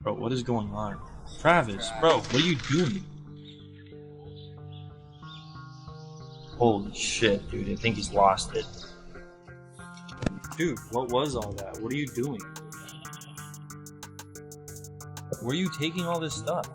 Bro, what is going on? Travis, bro, what are you doing? Holy shit, dude, I think he's lost it. Dude, what was all that? What are you doing? Where are you taking all this stuff?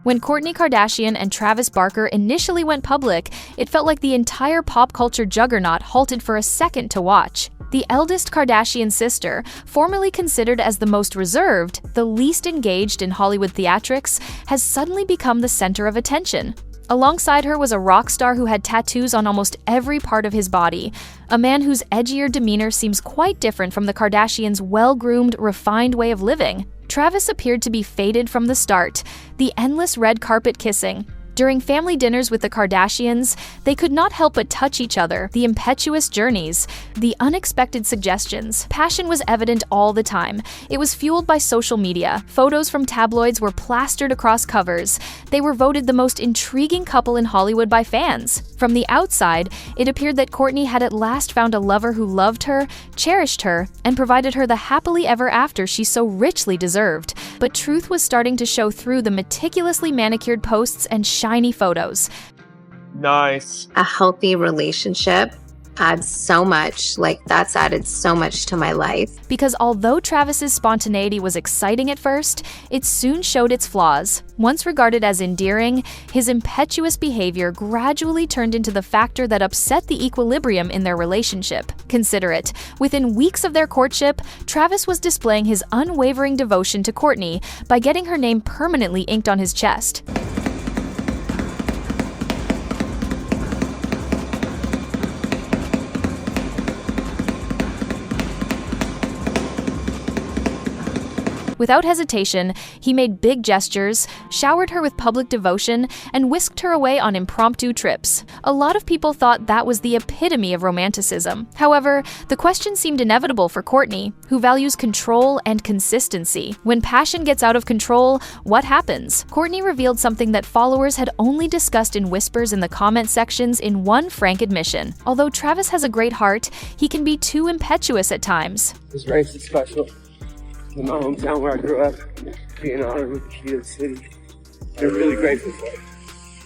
When Kourtney Kardashian and Travis Barker initially went public, it felt like the entire pop culture juggernaut halted for a second to watch. The eldest Kardashian sister, formerly considered as the most reserved, the least engaged in Hollywood theatrics, has suddenly become the center of attention. Alongside her was a rock star who had tattoos on almost every part of his body, a man whose edgier demeanor seems quite different from the Kardashians' well-groomed, refined way of living. Travis appeared to be faded from the start, the endless red carpet kissing. During family dinners with the Kardashians, they could not help but touch each other, the impetuous journeys, the unexpected suggestions. Passion was evident all the time. It was fueled by social media. Photos from tabloids were plastered across covers. They were voted the most intriguing couple in Hollywood by fans. From the outside, it appeared that Kourtney had at last found a lover who loved her, cherished her, and provided her the happily ever after she so richly deserved. But truth was starting to show through the meticulously manicured posts and shiny photos. Nice. A healthy relationship adds so much, that's added so much to my life. Because although Travis's spontaneity was exciting at first, it soon showed its flaws. Once regarded as endearing, his impetuous behavior gradually turned into the factor that upset the equilibrium in their relationship. Consider it. Within weeks of their courtship, Travis was displaying his unwavering devotion to Kourtney by getting her name permanently inked on his chest. Without hesitation, he made big gestures, showered her with public devotion, and whisked her away on impromptu trips. A lot of people thought that was the epitome of romanticism. However, the question seemed inevitable for Kourtney, who values control and consistency. When passion gets out of control, what happens? Kourtney revealed something that followers had only discussed in whispers in the comment sections in one frank admission. Although Travis has a great heart, he can be too impetuous at times. This race is special. In my hometown where I grew up, being honored with the key to the city. I'm really grateful for it.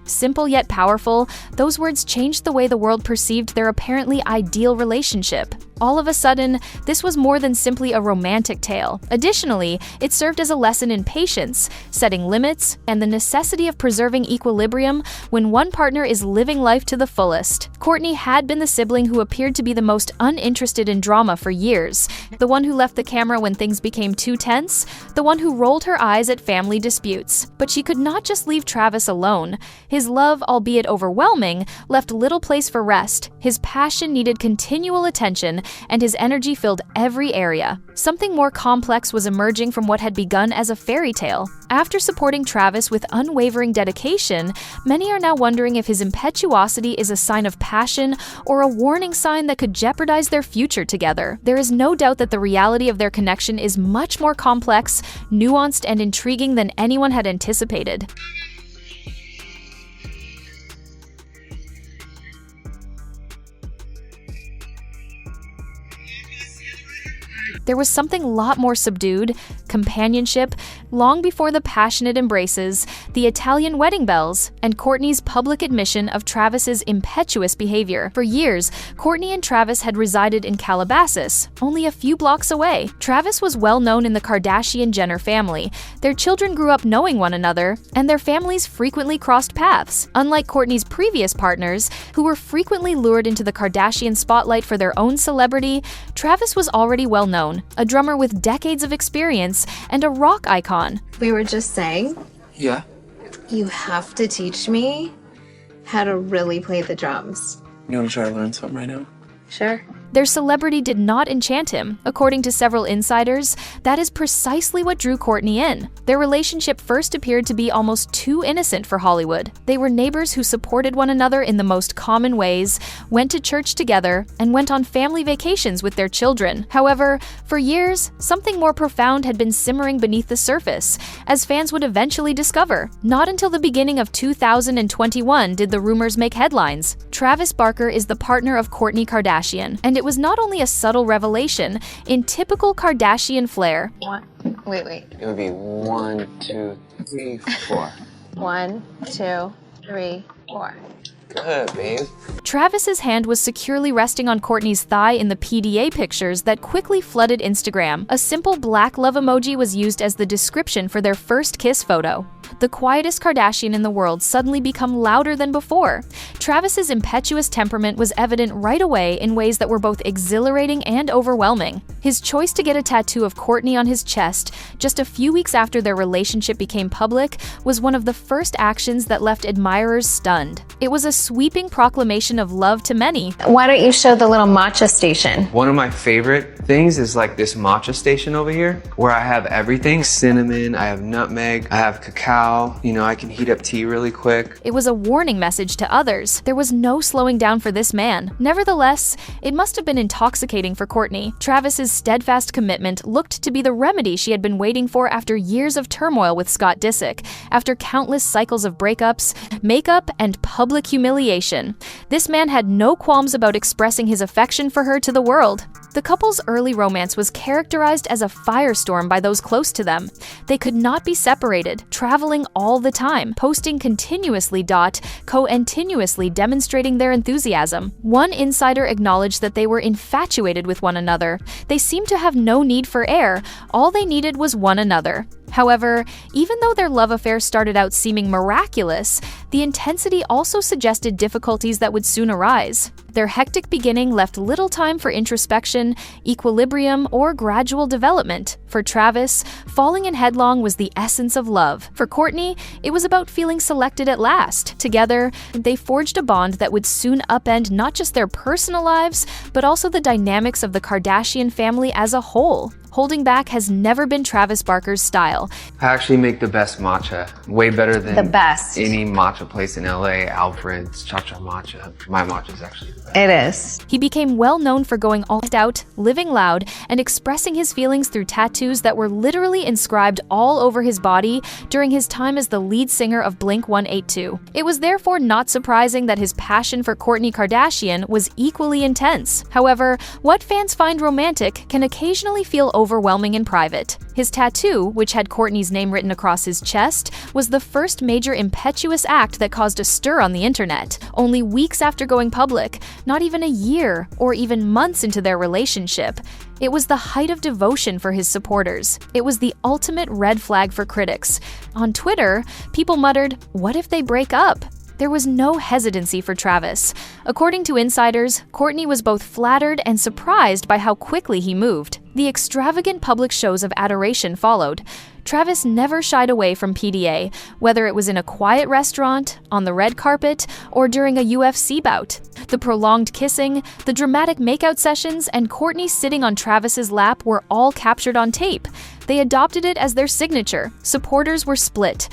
Simple yet powerful, those words changed the way the world perceived their apparently ideal relationship. All of a sudden, this was more than simply a romantic tale. Additionally, it served as a lesson in patience, setting limits, and the necessity of preserving equilibrium when one partner is living life to the fullest. Kourtney had been the sibling who appeared to be the most uninterested in drama for years, the one who left the camera when things became too tense, the one who rolled her eyes at family disputes. But she could not just leave Travis alone. His love, albeit overwhelming, left little place for rest. His passion needed continual attention, and his energy filled every area. Something more complex was emerging from what had begun as a fairy tale. After supporting Travis with unwavering dedication, many are now wondering if his impetuosity is a sign of passion or a warning sign that could jeopardize their future together. There is no doubt that the reality of their connection is much more complex, nuanced, and intriguing than anyone had anticipated. There was something a lot more subdued, companionship, long before the passionate embraces, the Italian wedding bells, and Kourtney's public admission of Travis's impetuous behavior. For years, Kourtney and Travis had resided in Calabasas, only a few blocks away. Travis was well known in the Kardashian-Jenner family. Their children grew up knowing one another, and their families frequently crossed paths. Unlike Kourtney's previous partners, who were frequently lured into the Kardashian spotlight for their own celebrity, Travis was already well known, a drummer with decades of experience and a rock icon. We were just saying, Yeah? you have to teach me how to really play the drums. You want to try to learn something right now? Sure. Their celebrity did not enchant him. According to several insiders, that is precisely what drew Kourtney in. Their relationship first appeared to be almost too innocent for Hollywood. They were neighbors who supported one another in the most common ways, went to church together, and went on family vacations with their children. However, for years, something more profound had been simmering beneath the surface, as fans would eventually discover. Not until the beginning of 2021 did the rumors make headlines. Travis Barker is the partner of Kourtney Kardashian, and it was not only a subtle revelation, in typical Kardashian flair. Wait. It would be 1, 2, 3, 4. 1, 2, 3, 4. Good, babe. Travis's hand was securely resting on Kourtney's thigh in the PDA pictures that quickly flooded Instagram. A simple black love emoji was used as the description for their first kiss photo. The quietest Kardashian in the world suddenly became louder than before. Travis's impetuous temperament was evident right away in ways that were both exhilarating and overwhelming. His choice to get a tattoo of Kourtney on his chest just a few weeks after their relationship became public was one of the first actions that left admirers stunned. It was a sweeping proclamation of love to many. Why don't you show the little matcha station? One of my favorite things is like this matcha station over here where I have everything. Cinnamon, I have nutmeg, I have cacao. You know, I can heat up tea really quick. It was a warning message to others. There was no slowing down for this man. Nevertheless, it must have been intoxicating for Kourtney. Travis's steadfast commitment looked to be the remedy she had been waiting for after years of turmoil with Scott Disick, after countless cycles of breakups, makeup, and public humiliation. This man had no qualms about expressing his affection for her to the world. The couple's early romance was characterized as a firestorm by those close to them. They could not be separated, traveling all the time, posting continuously, continuously demonstrating their enthusiasm. One insider acknowledged that they were infatuated with one another. They seemed to have no need for air. All they needed was one another. However, even though their love affair started out seeming miraculous, the intensity also suggested difficulties that would soon arise. Their hectic beginning left little time for introspection, equilibrium, or gradual development. For Travis, falling in headlong was the essence of love. For Kourtney, it was about feeling selected at last. Together, they forged a bond that would soon upend not just their personal lives, but also the dynamics of the Kardashian family as a whole. Holding back has never been Travis Barker's style. I actually make the best matcha. Way better than The best. any matcha place in LA. Alfred's, Cha-Cha Matcha. My matcha is actually the best. It is. He became well known for going all out, living loud, and expressing his feelings through tattoos that were literally inscribed all over his body during his time as the lead singer of Blink-182. It was therefore not surprising that his passion for Kourtney Kardashian was equally intense. However, what fans find romantic can occasionally feel overwhelming in private. His tattoo, which had Kourtney's name written across his chest, was the first major impetuous act that caused a stir on the internet. Only weeks after going public, not even a year or even months into their relationship, it was the height of devotion for his supporters. It was the ultimate red flag for critics. On Twitter, people muttered, "What if they break up?" There was no hesitancy for Travis. According to insiders, Kourtney was both flattered and surprised by how quickly he moved. The extravagant public shows of adoration followed. Travis never shied away from PDA, whether it was in a quiet restaurant, on the red carpet, or during a UFC bout. The prolonged kissing, the dramatic makeout sessions, and Kourtney sitting on Travis's lap were all captured on tape. They adopted it as their signature. Supporters were split.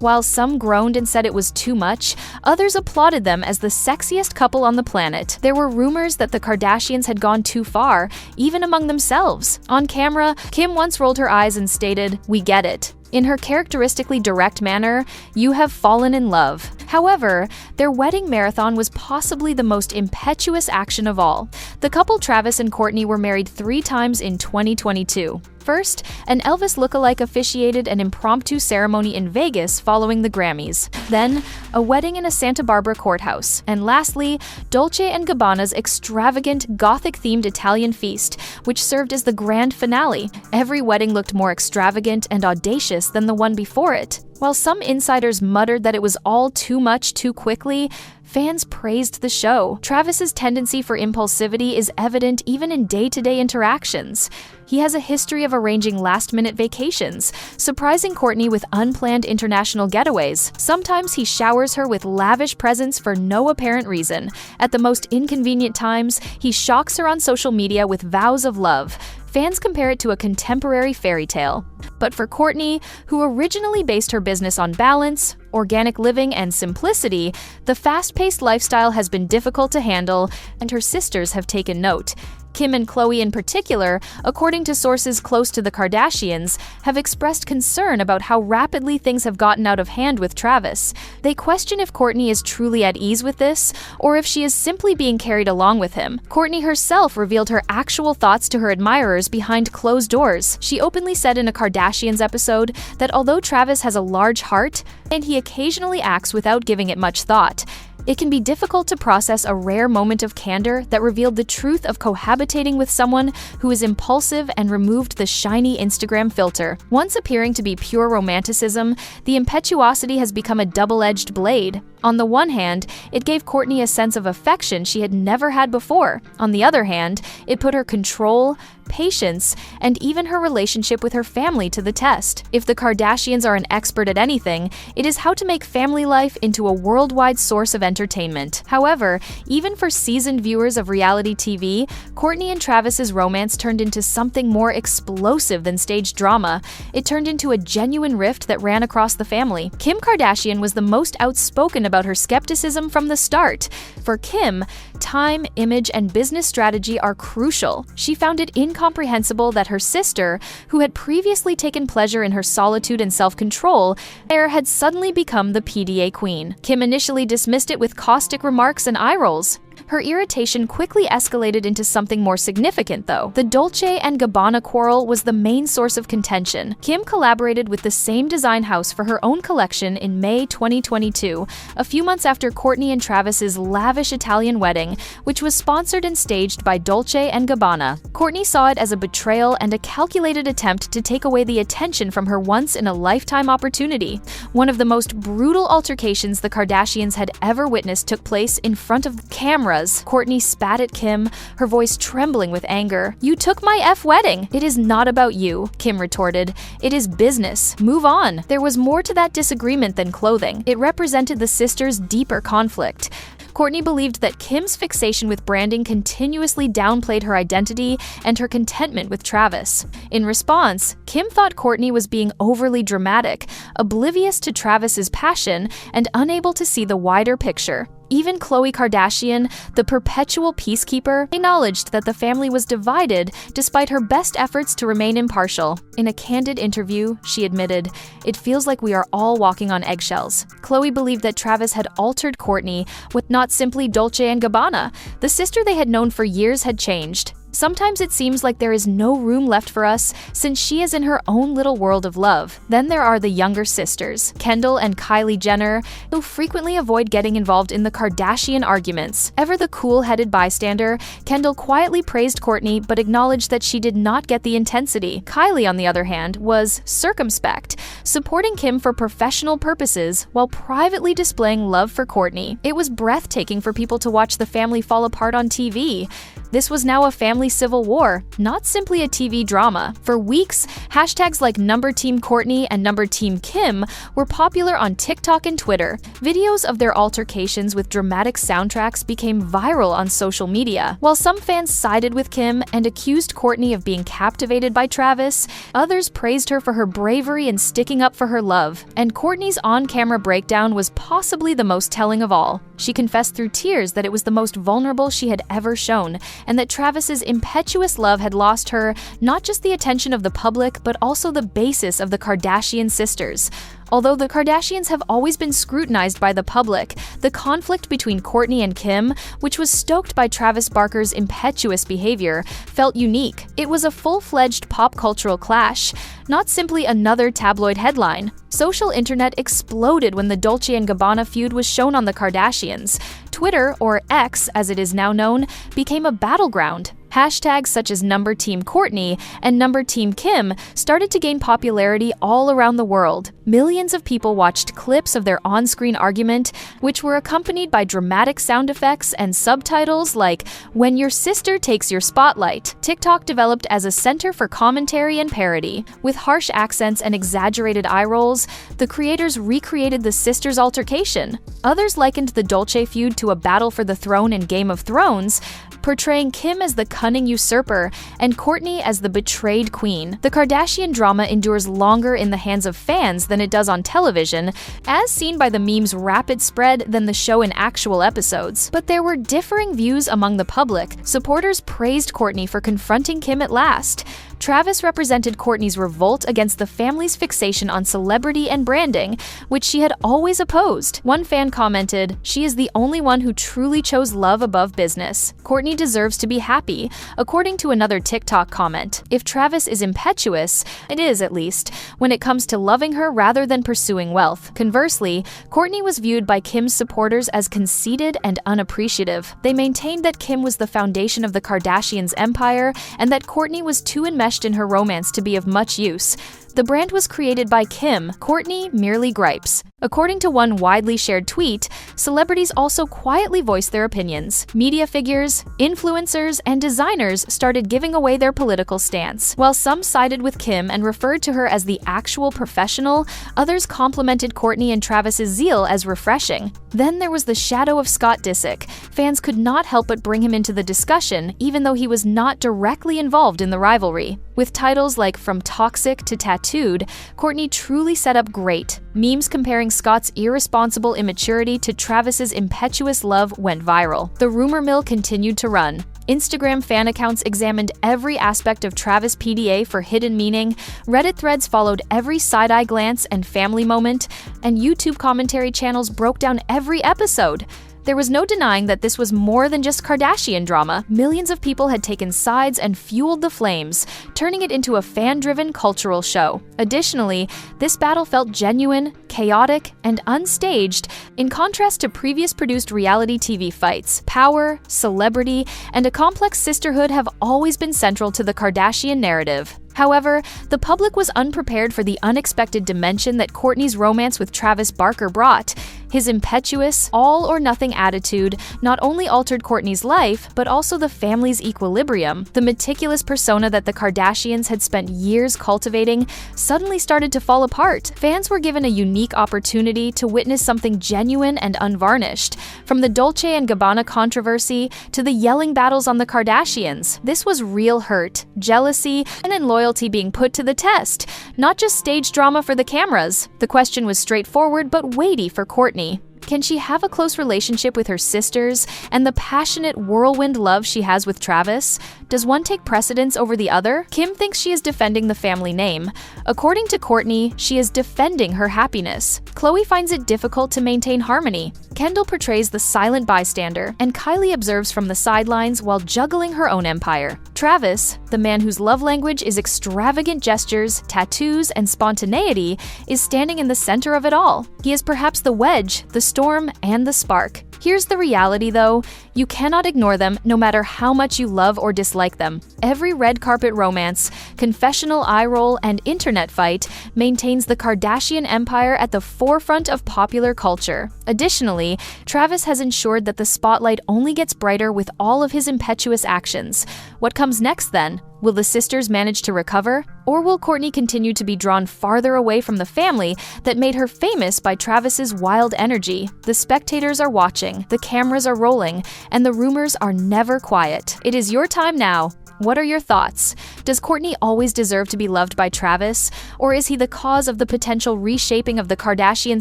While some groaned and said it was too much, others applauded them as the sexiest couple on the planet. There were rumors that the Kardashians had gone too far, even among themselves. On camera, Kim once rolled her eyes and stated, "We get it." In her characteristically direct manner, "You have fallen in love." However, their wedding marathon was possibly the most impetuous action of all. The couple Travis and Kourtney were married 3 times in 2022. First, an Elvis lookalike officiated an impromptu ceremony in Vegas following the Grammys. Then, a wedding in a Santa Barbara courthouse. And lastly, Dolce & Gabbana's extravagant, Gothic-themed Italian feast, which served as the grand finale. Every wedding looked more extravagant and audacious than the one before it. While some insiders muttered that it was all too much too quickly, fans praised the show. Travis's tendency for impulsivity is evident even in day-to-day interactions. He has a history of arranging last-minute vacations, surprising Kourtney with unplanned international getaways. Sometimes he showers her with lavish presents for no apparent reason. At the most inconvenient times, he shocks her on social media with vows of love. Fans compare it to a contemporary fairy tale. But for Kourtney, who originally based her business on balance, organic living, and simplicity, the fast-paced lifestyle has been difficult to handle, and her sisters have taken note. Kim and Khloe in particular, according to sources close to the Kardashians, have expressed concern about how rapidly things have gotten out of hand with Travis. They question if Kourtney is truly at ease with this, or if she is simply being carried along with him. Kourtney herself revealed her actual thoughts to her admirers behind closed doors. She openly said in a Kardashians episode that although Travis has a large heart, and he occasionally acts without giving it much thought, it can be difficult to process a rare moment of candor that revealed the truth of cohabitating with someone who is impulsive and removed the shiny Instagram filter. Once appearing to be pure romanticism, the impetuosity has become a double-edged blade. On the one hand, it gave Kourtney a sense of affection she had never had before. On the other hand, it put her control, patience, and even her relationship with her family to the test. If the Kardashians are an expert at anything, it is how to make family life into a worldwide source of entertainment. However, even for seasoned viewers of reality TV, Kourtney and Travis's romance turned into something more explosive than staged drama. It turned into a genuine rift that ran across the family. Kim Kardashian was the most outspoken about her skepticism from the start. For Kim, time, image, and business strategy are crucial. She found it incomprehensible that her sister, who had previously taken pleasure in her solitude and self-control, had suddenly become the PDA queen. Kim initially dismissed it with caustic remarks and eye rolls. Her irritation quickly escalated into something more significant, though. The Dolce & Gabbana quarrel was the main source of contention. Kim collaborated with the same design house for her own collection in May 2022, a few months after Kourtney and Travis's lavish Italian wedding, which was sponsored and staged by Dolce & Gabbana. Kourtney saw it as a betrayal and a calculated attempt to take away the attention from her once-in-a-lifetime opportunity. One of the most brutal altercations the Kardashians had ever witnessed took place in front of the cameras. Kourtney spat at Kim, her voice trembling with anger. "You took my wedding. It is not about you," Kim retorted. "It is business. Move on." There was more to that disagreement than clothing. It represented the sisters' deeper conflict. Kourtney believed that Kim's fixation with branding continuously downplayed her identity and her contentment with Travis. In response, Kim thought Kourtney was being overly dramatic, oblivious to Travis's passion, and unable to see the wider picture. Even Khloe Kardashian, the perpetual peacekeeper, acknowledged that the family was divided despite her best efforts to remain impartial. In a candid interview, she admitted, "It feels like we are all walking on eggshells." Khloe believed that Travis had altered Kourtney with not simply Dolce & Gabbana. The sister they had known for years had changed. "Sometimes it seems like there is no room left for us since she is in her own little world of love." Then there are the younger sisters, Kendall and Kylie Jenner, who frequently avoid getting involved in the Kardashian arguments. Ever the cool-headed bystander, Kendall quietly praised Kourtney but acknowledged that she did not get the intensity. Kylie, on the other hand, was circumspect, supporting Kim for professional purposes while privately displaying love for Kourtney. It was breathtaking for people to watch the family fall apart on TV. This was now a family civil war, not simply a TV drama. For weeks, hashtags like #TeamKourtney and #TeamKim were popular on TikTok and Twitter. Videos of their altercations with dramatic soundtracks became viral on social media. While some fans sided with Kim and accused Kourtney of being captivated by Travis, others praised her for her bravery in sticking up for her love. And Kourtney's on-camera breakdown was possibly the most telling of all. She confessed through tears that it was the most vulnerable she had ever shown, and that Travis's impetuous love had lost her not just the attention of the public, but also the basis of the Kardashian sisters. Although the Kardashians have always been scrutinized by the public, the conflict between Kourtney and Kim, which was stoked by Travis Barker's impetuous behavior, felt unique. It was a full-fledged pop cultural clash, not simply another tabloid headline. Social internet exploded when the Dolce & Gabbana feud was shown on the Kardashians. Twitter, or X as it is now known, became a battleground. Hashtags such as #TeamKourtney and #TeamKim started to gain popularity all around the world. Millions of people watched clips of their on-screen argument, which were accompanied by dramatic sound effects and subtitles like "When your sister takes your spotlight." TikTok developed as a center for commentary and parody. With harsh accents and exaggerated eye rolls, the creators recreated the sisters' altercation. Others likened the Dolce feud to a battle for the throne in Game of Thrones, portraying Kim as the cunning usurper and Kourtney as the betrayed queen. The Kardashian drama endures longer in the hands of fans than it does on television, as seen by the meme's rapid spread than the show in actual episodes. But there were differing views among the public. Supporters praised Kourtney for confronting Kim at last. Travis represented Kourtney's revolt against the family's fixation on celebrity and branding, which she had always opposed. One fan commented, "She is the only one who truly chose love above business. Kourtney deserves to be happy." According to another TikTok comment, if Travis is impetuous, it is at least, when it comes to loving her rather than pursuing wealth. Conversely, Kourtney was viewed by Kim's supporters as conceited and unappreciative. They maintained that Kim was the foundation of the Kardashians' empire and that Kourtney was too enmeshed in her romance to be of much use. The brand was created by Kim, Kourtney merely gripes. According to one widely shared tweet, celebrities also quietly voiced their opinions. Media figures, influencers, and designers started giving away their political stance. While some sided with Kim and referred to her as the actual professional, others complimented Kourtney and Travis's zeal as refreshing. Then there was the shadow of Scott Disick. Fans could not help but bring him into the discussion, even though he was not directly involved in the rivalry. With titles like From Toxic to Tattooed, Kourtney truly set up great. Memes comparing Scott's irresponsible immaturity to Travis's impetuous love went viral. The rumor mill continued to run. Instagram fan accounts examined every aspect of Travis PDA for hidden meaning, Reddit threads followed every side-eye glance and family moment, and YouTube commentary channels broke down every episode. There was no denying that this was more than just Kardashian drama. Millions of people had taken sides and fueled the flames, turning it into a fan-driven cultural show. Additionally, this battle felt genuine, chaotic, and unstaged, in contrast to previous produced reality TV fights. Power, celebrity, and a complex sisterhood have always been central to the Kardashian narrative. However, the public was unprepared for the unexpected dimension that Kourtney's romance with Travis Barker brought. His impetuous, all-or-nothing attitude not only altered Kourtney's life, but also the family's equilibrium. The meticulous persona that the Kardashians had spent years cultivating suddenly started to fall apart. Fans were given a unique opportunity to witness something genuine and unvarnished. From the Dolce & Gabbana controversy to the yelling battles on the Kardashians, this was real hurt, jealousy, and loyalty being put to the test, not just stage drama for the cameras. The question was straightforward but weighty for Kourtney. Can she have a close relationship with her sisters and the passionate whirlwind love she has with Travis? Does one take precedence over the other? Kim thinks she is defending the family name. According to Kourtney, she is defending her happiness. Khloe finds it difficult to maintain harmony. Kendall portrays the silent bystander, and Kylie observes from the sidelines while juggling her own empire. Travis, the man whose love language is extravagant gestures, tattoos, and spontaneity, is standing in the center of it all. He is perhaps the wedge, the storm, and the spark. Here's the reality though, you cannot ignore them no matter how much you love or dislike them. Every red carpet romance, confessional eye roll, and internet fight maintains the Kardashian empire at the forefront of popular culture. Additionally, Travis has ensured that the spotlight only gets brighter with all of his impetuous actions. What comes next then? Will the sisters manage to recover? Or will Kourtney continue to be drawn farther away from the family that made her famous by Travis's wild energy? The spectators are watching, the cameras are rolling, and the rumors are never quiet. It is your time now. What are your thoughts? Does Kourtney always deserve to be loved by Travis? Or is he the cause of the potential reshaping of the Kardashian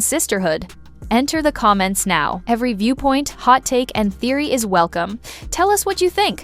sisterhood? Enter the comments now. Every viewpoint, hot take, and theory is welcome. Tell us what you think.